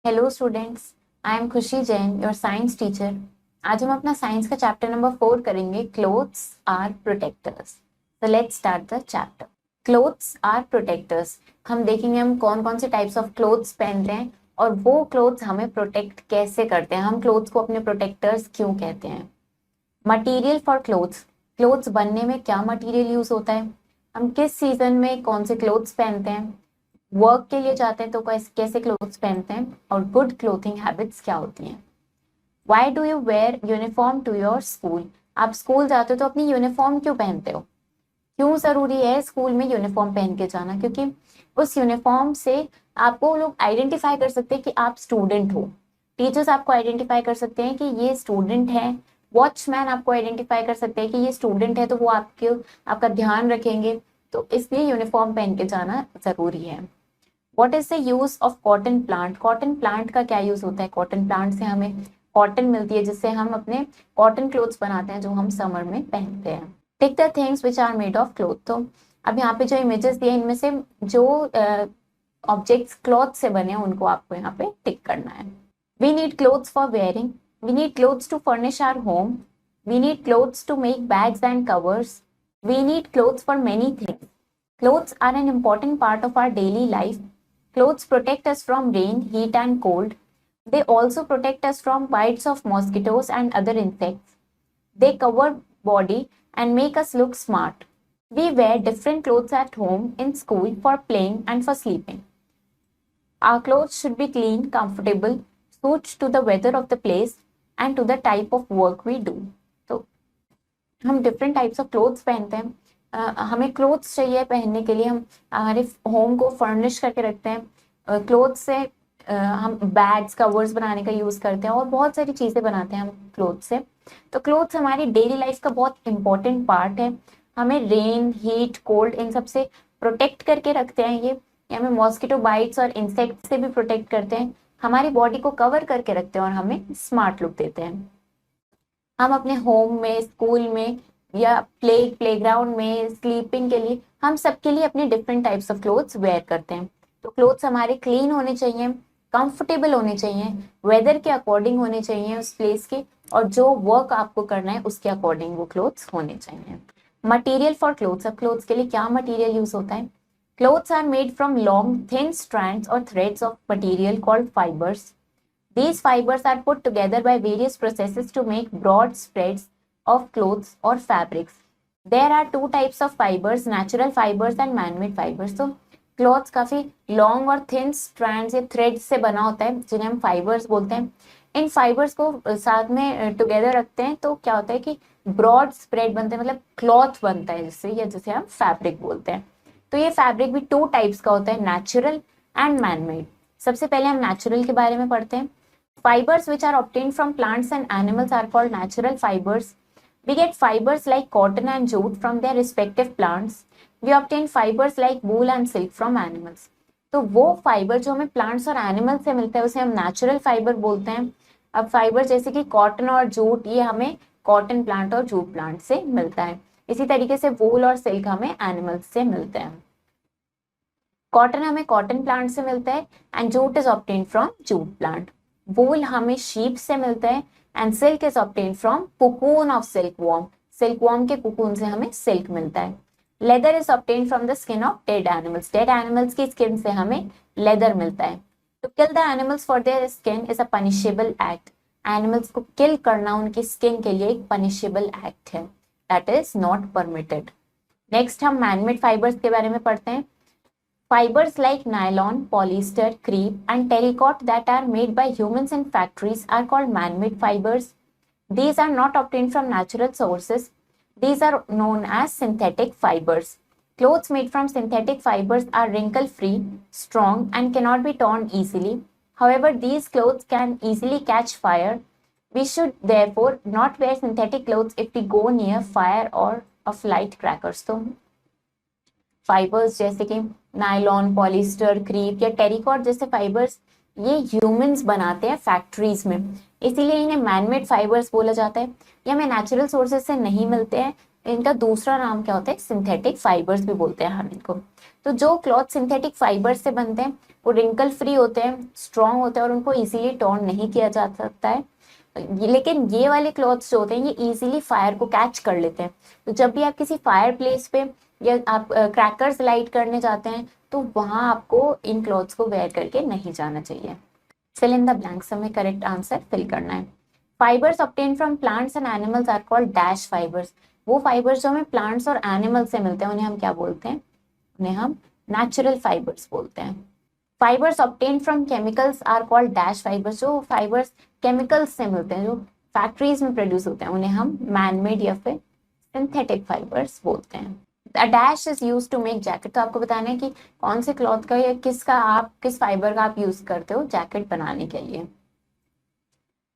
Hello students, I am खुशी Jain, your science teacher. आज हम अपना साइंस का चैप्टर नंबर 4 करेंगे। Clothes are protectors. तो let's start the chapter. Clothes are protectors. हम देखेंगे हम कौन कौन से टाइप्स ऑफ क्लोथ्स पहनते हैं और वो क्लोथ्स हमें प्रोटेक्ट कैसे करते हैं। हम क्लोथ्स को अपने प्रोटेक्टर्स क्यों कहते हैं। Material for clothes. क्लोथ्स बनने में क्या मटेरियल यूज होता है। हम किस सीजन में कौन से क्लोथ्स पहनते हैं। वर्क के लिए जाते हैं तो कैसे क्लोथ्स पहनते हैं और गुड क्लोथिंग हैबिट्स क्या होती हैं। Why do you wear uniform to your school. आप स्कूल जाते हो तो अपनी यूनिफॉर्म क्यों पहनते हो। क्यों जरूरी है स्कूल में यूनिफॉर्म पहन के जाना, क्योंकि उस यूनिफॉर्म से आपको लोग आइडेंटिफाई कर सकते हैं कि आप स्टूडेंट हो। टीचर्स आपको आइडेंटिफाई कर सकते हैं कि ये स्टूडेंट है। वॉचमैन आपको आइडेंटिफाई कर सकते हैं कि ये स्टूडेंट है, तो वो आपका ध्यान रखेंगे। तो इसलिए यूनिफॉर्म पहन के जाना जरूरी है। What is the use of cotton plant. Cotton plant का क्या यूज होता है। कॉटन प्लांट से हमें कॉटन मिलती है जिससे हम अपने कॉटन क्लोथ्स बनाते हैं जो हम समर में पहनते हैं। Tick the things which are made of cloth. तो अब यहाँ पे जो इमेजेस दिए इनमें से जो ऑब्जेक्ट्स क्लॉथ से बने हैं उनको आपको यहाँ पे टिक करना है। We need clothes for wearing. We need clothes to furnish our home. We need clothes to make bags and covers. We need clothes for many things. Clothes are an important part of our daily life. Clothes protect us from rain, heat, and cold. They also protect us from bites of mosquitoes and other insects. They cover body and make us look smart. We wear different clothes at home, in school, for playing, and for sleeping. Our clothes should be clean, comfortable, suit to the weather of the place and to the type of work we do. तो हम different types of clothes पहनते हैं। हमें clothes चाहिए पहनने के लिए। हम हमारे होम को फर्निश करके रखते हैं। क्लोथ्स से हम बैग्स कवर्स बनाने का यूज करते हैं और बहुत सारी चीजें बनाते हैं हम क्लोथ से। तो क्लोथ्स हमारी डेली लाइफ का बहुत इंपॉर्टेंट पार्ट है। हमें रेन, हीट, कोल्ड इन सब से प्रोटेक्ट करके रखते हैं ये हमें मॉस्किटो बाइट्स और इंसेक्ट से भी प्रोटेक्ट करते हैं। हमारी बॉडी को कवर करके रखते हैं और हमें स्मार्ट लुक देते हैं। हम अपने होम में, स्कूल में या प्लेग्राउंड में, स्लीपिंग के लिए, हम सबके लिए अपने different types of clothes wear करते हैं। तो क्लोथ्स हमारे क्लीन होने चाहिए, कंफर्टेबल होने चाहिए, वेदर के अकॉर्डिंग होने चाहिए उस प्लेस के, और जो वर्क आपको करना है उसके अकॉर्डिंग वो क्लोथ्स होने चाहिए। Material for clothes. अब क्लोथ्स के लिए क्या मटेरियल यूज होता है। Clothes are made from long thin strands और threads of material called fibres. These fibers are put together by various processes to make broad spreads of clothes or fabrics. There are two types of fibers, natural fibers and man-made fibers. तो clothes काफी long और thin strands या threads से बना होता है जिन्हें हम फाइबर्स बोलते हैं। इन फाइबर्स को साथ में टुगेदर रखते हैं तो क्या होता है कि ब्रॉड स्प्रेड बनते हैं, मतलब क्लॉथ बनता है जिससे, या जिसे हम फैब्रिक बोलते हैं। तो ये फैब्रिक भी टू टाइप्स का होता है, नेचुरल एंड मैनमेड। सबसे पहले हम नेचुरल के बारे में पढ़ते हैं। Fibers which are obtained from plants and animals are called natural fibers. We get fibers like cotton and jute from their respective plants. We obtain fibers like wool and silk from animals. तो वो fibre जो हमें plants और animal से मिलता है उसे हम नेचुरल फाइबर बोलते हैं। अब फाइबर जैसे कि कॉटन और जूट, ये हमें कॉटन प्लांट और जूट प्लांट से मिलता है। इसी तरीके से वूल और सिल्क हमें एनिमल्स से मिलते हैं। कॉटन हमें कॉटन प्लांट से मिलता है and jute is obtained from jute plant. Wool हमें शीप से मिलता है and silk is obtained from cocoon of silkworm. Silkworm के कुकून से हमें सिल्क मिलता है। Leather is obtained from the skin of dead animals. Dead animals की स्किन से हमें लेदर मिलता है। To kill the animals for their skin is a punishable act. Animals को किल करना उनकी स्किन के लिए एक पनिशेबल एक्ट है, that is not permitted. Next हम मैनमेड फाइबर्स के बारे में पढ़ते हैं। Fibers like nylon, polyester, crepe, and terracotta that are made by humans in factories are called man-made fibers. These are not obtained from natural sources. These are known as synthetic fibers. Clothes made from synthetic fibers are wrinkle-free, strong, and cannot be torn easily. However, these clothes can easily catch fire. We should therefore not wear synthetic clothes if we go near fire or of light crackers. So, fibres जैसे कि nylon, polyester, creep या टेरिकॉट जैसे fibres ये humans बनाते हैं factories में, इसीलिए इन्हें मैनमेड फाइबर्स बोला जाता है। ये हमें नेचुरल सोर्सेज से नहीं मिलते हैं। इनका दूसरा नाम क्या होता है, सिंथेटिक फाइबर्स भी बोलते हैं हम इनको। तो जो क्लॉथ सिंथेटिक फाइबर्स से बनते हैं वो रिंकल फ्री होते हैं, स्ट्रॉन्ग होते हैं और उनको इजीली टॉर्न नहीं किया जा सकता है। लेकिन ये वाले क्लॉथ्स जो होते हैं ये इजीली फायर को कैच कर लेते हैं। तो जब भी आप किसी फायर प्लेस पे या आप क्रैकर्स लाइट करने जाते हैं तो वहां आपको इन क्लॉथ्स को वेयर करके नहीं जाना चाहिए। फिल इन द ब्लैंक्स, हमें करेक्ट आंसर फिल करना है। Fibres obtain from plants and animals are called dash fibres. वो फाइबर्स जो हमें प्लांट्स और एनिमल से मिलते हैं उन्हें हम क्या बोलते हैं? उन्हें हम नेचुरल फाइबर्स बोलते हैं। Fibres obtain from chemicals are called dash fibres. जो फाइबर्स केमिकल्स से मिलते हैं, जो फैक्ट्रीज में प्रोड्यूस होते हैं, उन्हें हम मैन मेड या फिर सिंथेटिक फाइबर्स बोलते हैं। A dash is use to make jacket. तो आपको बताना है कि कौन से क्लॉथ का या किसका आप किस फाइबर का आप यूज करते हो जैकेट बनाने के लिए।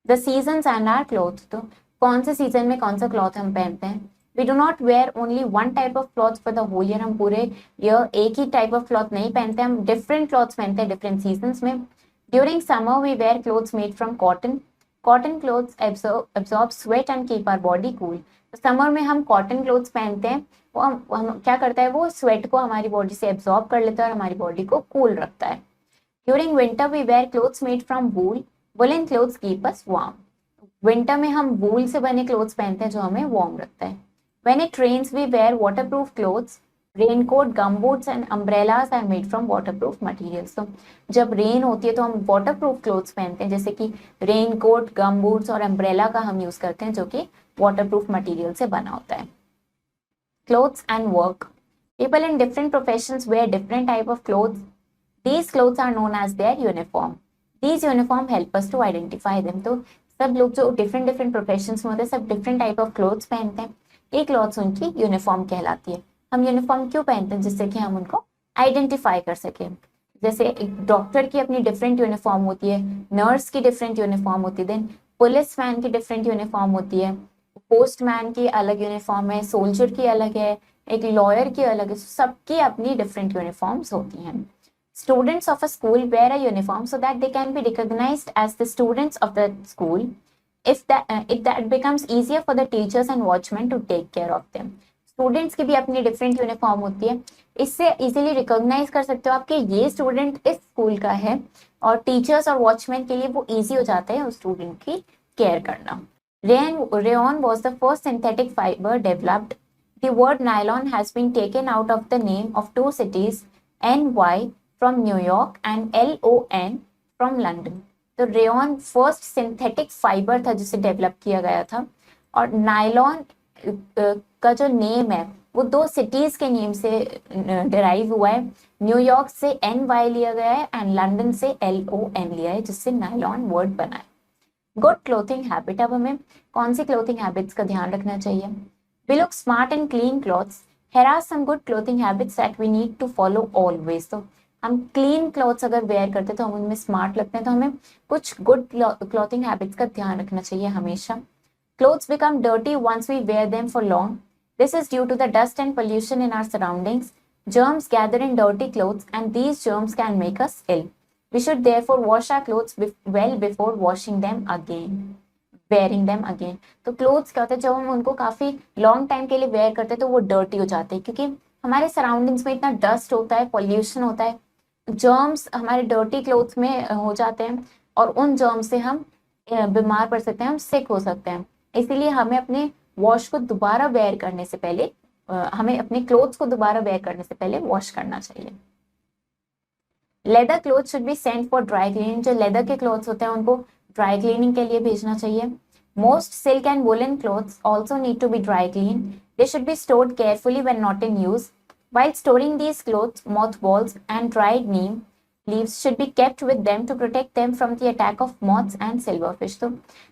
The seasons and are cloth. तो कौन से सीजन में कौन सा क्लॉथ हम पहनते हैं? We do not wear only one type of cloth for the whole year. हम पूरे ईयर एक ही टाइप ऑफ क्लॉथ नहीं पहनते, हम डिफरेंट क्लॉथ्स पहनते हैं डिफरेंट सीजन्स में। During summer we wear clothes made from cotton. Cotton clothes absorb sweat and keep our body cool. Summer में हम कॉटन क्लॉथ्स पहनते हैं, वो हम क्या करता है, वो स्वेट को हमारी बॉडी से एब्सॉर्ब कर लेता है और हमारी बॉडी को कूल रखता है। During winter we wear clothes made from wool. Woollen clothes keep us warm. Winter में हम वूल से बने क्लोथ्स पहनते हैं जो हमें वार्म रखता है। When it rains we wear waterproof clothes. Raincoat, gumboots and umbrellas are made from waterproof materials. तो जब रेन होती है तो हम वाटरप्रूफ क्लोथ्स पहनते हैं, जैसे कि रेनकोट, गमबूट्स और अम्ब्रेला का हम यूज करते हैं जो कि वाटरप्रूफ मटेरियल से बना होता है। Clothes and work. People in different professions wear different type of clothes. These clothes are known as their uniform. These uniform help us to identify them. तो सब लोग जो डिफरेंट डिफरेंट प्रोफेशंस में होते हैं सब डिफरेंट टाइप ऑफ क्लोथ्स पहनते हैं। ये क्लॉथ्स उनकी यूनिफॉर्म कहलाती है। हम यूनिफॉर्म क्यों पहनते हैं? जिससे कि हम उनको आइडेंटिफाई कर सकें। जैसे एक डॉक्टर की अपनी डिफरेंट यूनिफॉर्म होती है, नर्स की डिफरेंट यूनिफॉर्म होती है, देन पुलिस मैन की डिफरेंट यूनिफॉर्म होती है, पोस्टमैन की अलग यूनिफॉर्म है, सोल्जर की अलग है, एक लॉयर की अलग है। सबकी अपनी डिफरेंट यूनिफॉर्म्स होती हैं। Students of a school wear a uniform so that they can be recognized as the students of the school. If that becomes easier for the teachers and watchmen to take care of them. Students की भी अपनी different uniform होती है, इससे easily recognise कर सकते हो आप कि ये स्टूडेंट इस स्कूल का है, और टीचर्स और वॉचमैन के लिए वो इजी हो जाता है उस स्टूडेंट की केयर करना। Rayon was the first synthetic fiber developed. The word nylon has been taken out of the name of two cities, NY from New York and LON from London. तो rayon first synthetic fibre था जिसे develop किया गया था, और nylon का जो name है वो दो सिटीज के नेम से डिराइव हुआ है। न्यूयॉर्क से NY लिया गया है एंड लंदन से LON लिया है, जिससे नायलॉन वर्ड बना है। Good clothing habit. अब हमें कौन सी क्लोथिंग हैबिट्स का ध्यान रखना चाहिए? We look smart and clean clothes. Here are some good clothing habits that we need to follow always. तो हम क्लीन क्लॉथ्स अगर वेयर करते हैं तो हम उनमें स्मार्ट लगते हैं, तो हमें कुछ गुड क्लोथिंग हैबिट्स का ध्यान रखना चाहिए हमेशा। Clothes become dirty once we wear them for long. This is due to the dust and pollution in our surroundings. Germs gather in dirty clothes and these germs can make us ill. We should therefore wash our clothes well before washing them again, wearing them again. तो clothes क्या होता है, जब हम उनको काफी long time के लिए वेयर करते हैं तो वो डर्टी हो जाते हैं, क्योंकि हमारे सराउंडिंग्स में इतना डस्ट होता है, पॉल्यूशन होता है, जर्म्स हमारे डर्टी क्लोथ्स में हो जाते हैं और उन जर्म्स से हम बीमार पड़ सकते हैं, हम सिक हो सकते हैं। इसीलिए हमें अपने वॉश को दोबारा वेयर करने से पहले हमें अपने क्लोथ्स को दोबारा वेयर करने से पहले वॉश करना चाहिए। Leather cloth should be sent for dry cleaning. जो लेदर के क्लोथ्स होते हैं उनको ड्राई क्लीनिंग के लिए भेजना चाहिए। Most silk and woollen clothes also need to be dry clean. They should be stored carefully when not in use. While storing these clothes, mothballs and dried neem leaves should be kept with them to protect them from the attack of moths and silverfish. तो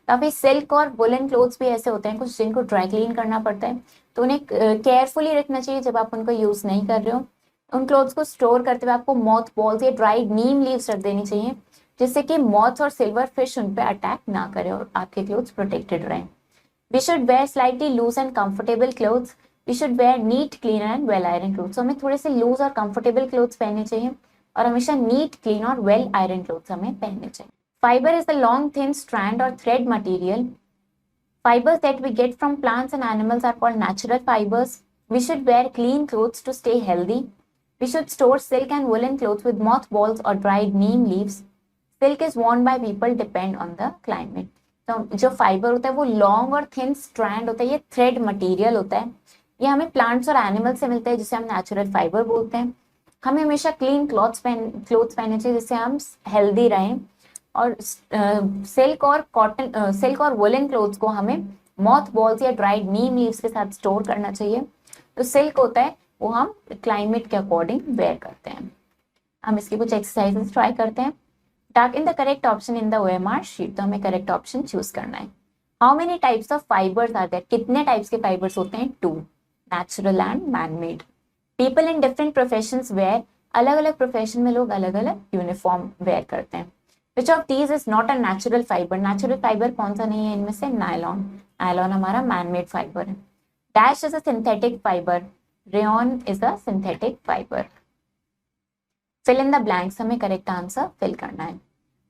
काफी silk और woollen clothes भी ऐसे होते हैं कुछ जिनको dry clean करना पड़ता है, तो उन्हें केयरफुली रखना चाहिए जब आप उनको यूज नहीं कर रहे हो। उन क्लोथ्स को स्टोर करते हुए आपको मॉथ बॉल्स या ड्राइड नीम लीव्स रख देनी चाहिए, जिससे कि मॉथ्स और सिल्वर फिश उन पे अटैक ना करे और आपके क्लोथ्स प्रोटेक्टेड रहें। We should wear slightly loose and comfortable clothes. We should wear neat, clean and well iron clothes. हमें थोड़े से लूज और कंफर्टेबल क्लोथ्स पहनने चाहिए और हमेशा नीट, क्लीन और वेल आयरन क्लोथ्स हमें पहनने चाहिए. Fibre is the long thin strand और thread material. Fibers that we get from plants and animals are called natural fibers. We should wear clean clothes to stay healthy. We should store silk and woolen clothes with mothballs or dried neem leaves. Silk is worn by people depend on the climate. तो जो fibre होता है वो long और thin strand होता है, ये thread material होता है, ये हमें प्लांट्स और एनिमल से मिलता है जिसे हम नेचुरल फाइबर बोलते हैं। हमें हमेशा क्लीन क्लॉथ्स पहनने चाहिए जिससे हम हेल्दी रहें। और सिल्क और वुलन क्लोथ्स को हमें मॉथ बॉल्स या ड्राइड नीम लीव्स के साथ स्टोर करना चाहिए। तो सिल्क होता है वो हम क्लाइमेट के अकॉर्डिंग वेयर करते हैं। हम इसकी कुछ एक्सरसाइजेस ट्राई करते हैं। Tick in the correct option in the OMR sheet, तो हमें करेक्ट ऑप्शन चूज करना है। How many types of fibres are there, कितने टाइप्स के फाइबर्स होते हैं? 2, natural and man made. People in different professions wear, अलग अलग प्रोफेशन में लोग अलग अलग यूनिफॉर्म वेयर करते हैं। Which of these is not a natural fibre, natural fibre कौन सा नहीं है इनमें से? नायलॉन, नायलॉन हमारा मैन मेड फाइबर है। Dash is a synthetic fibre, rayon is a synthetic fibre. Fill in the blanks, हमें करेक्ट आंसर फिल करना है।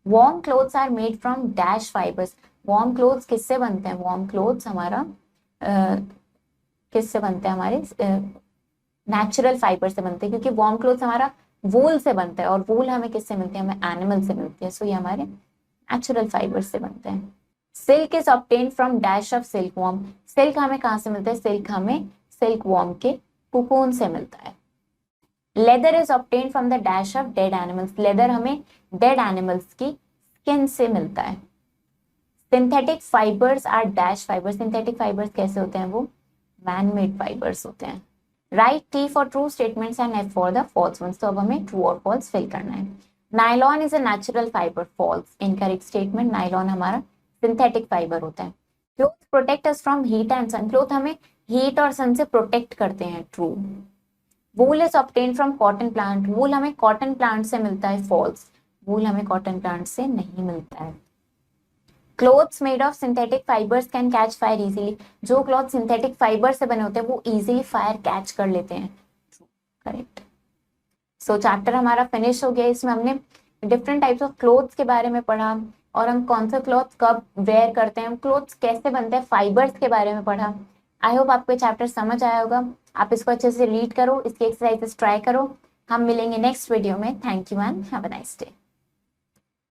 Warm clothes are made from dash fibres, warm clothes किससे बनते हैं? Warm clothes हमारा किससे बनते हैं? हमारे नेचुरल फाइबर से बनते हैं, क्योंकि वार्म क्लोथ्स हमारा वूल से बनता है और वूल हमें किससे मिलती है? हमें एनिमल से मिलती है। सो ये हमारे नेचुरल फाइबर से बनते हैं। Silk is obtain from dash of silk worm, silk हमें कहाँ से मिलता है? सिल्क हमें सिल्क वॉर्म के कुकून से मिलता है। Leather is obtain from the dash of dead animals, leather हमें डेड एनिमल्स की स्किन से मिलता है। Synthetic fibres are dash fibres, synthetic fibres कैसे होते हैं? वो मैन मेड फाइबर्स होते हैं। Write T for true statements and F for the false ones, तो अब हमें ट्रू और फॉल्स फिल करना है। Nylon is a natural fibre, false, incorrect statement, nylon हमारा सिंथेटिक फाइबर होता है। Cloth protect us from heat and sun, cloth हमें हीट और सन से प्रोटेक्ट करते हैं, true. Wool is obtain from cotton plant, wool हमें कॉटन प्लांट से मिलता है, फॉल्स, वूल हमें कॉटन प्लांट से नहीं मिलता है। Clothes made of synthetic fibres can catch fire easily, जो क्लॉथ सिंथेटिक फाइबर से बने होते हैं वो इजीली फायर कैच कर लेते हैं, करेक्ट। सो चैप्टर हमारा फिनिश हो गया। इसमें हमने डिफरेंट टाइप्स ऑफ क्लोथ्स के बारे में पढ़ा और हम कौन से क्लॉथ कब वेयर करते हैं, क्लोथ्स कैसे बनते हैं, फाइबर्स के बारे में पढ़ा। आई होप आपको चैप्टर समझ आया होगा। आप इसको अच्छे से रीड करो, इसकी एक्सरसाइजेस ट्राई करो। हम मिलेंगे नेक्स्ट वीडियो में। Thank you and have a nice day.